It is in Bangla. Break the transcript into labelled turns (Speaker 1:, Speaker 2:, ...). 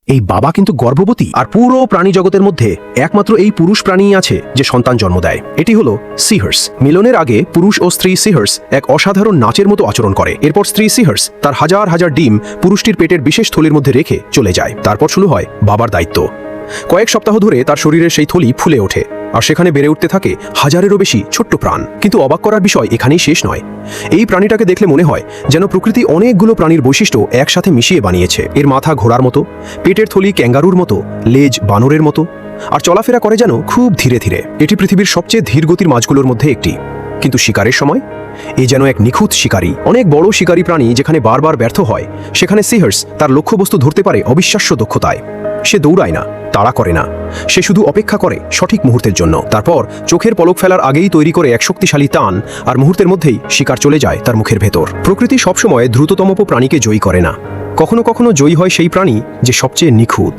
Speaker 1: এই বাবা কিন্তু গর্ভবতী, আর পুরো প্রাণী জগতের মধ্যে একমাত্র এই পুরুষ প্রাণীই আছে যে সন্তান জন্ম দেয়। এটি হলো সিহার্স। মিলনের আগে পুরুষ ও স্ত্রী সিহার্স এক অসাধারণ নাচের মতো আচরণ করে। এরপর স্ত্রী সিহার্স তার হাজার হাজার ডিম পুরুষটির পেটের বিশেষ থলির মধ্যে রেখে চলে যায়। তারপর শুরু হয় বাবার দায়িত্ব। কয়েক সপ্তাহ ধরে তার শরীরের সেই থলি ফুলে ওঠে, আর সেখানে বেড়ে উঠতে থাকে হাজারেরও বেশি ছোট্ট প্রাণ। কিন্তু অবাক করার বিষয় এখানেই শেষ নয়। এই প্রাণীটাকে দেখলে মনে হয় যেন প্রকৃতি অনেকগুলো প্রাণীর বৈশিষ্ট্য একসাথে মিশিয়ে বানিয়েছে। এর মাথা ঘোড়ার মতো, পেটের থলি ক্যাঙ্গারুর মতো, লেজ বানরের মতো, আর চলাফেরা করে যেন খুব ধীরে ধীরে। এটি পৃথিবীর সবচেয়ে ধীরগতির মাছগুলোর মধ্যে একটি। কিন্তু শিকারের সময় এ যেন এক নিখুঁত শিকারী। অনেক বড় শিকারী প্রাণী যেখানে বারবার ব্যর্থ হয়, সেখানে সিহার্স তার লক্ষ্যবস্তু ধরতে পারে অবিশ্বাস্য দক্ষতায়। সে দৌড়ায় না, তাড়া করে না, সে শুধু অপেক্ষা করে সঠিক মুহূর্তের জন্য। তারপর চোখের পলক ফেলার আগেই তৈরি করে এক শক্তিশালী টান, আর মুহূর্তের মধ্যেই শিকার চলে যায় তার মুখের ভেতর। প্রকৃতি সবসময় দ্রুততম প্রাণীকে জয়ী করে না, কখনো কখনো জয়ী হয় সেই প্রাণী যে সবচেয়ে নিখুঁত।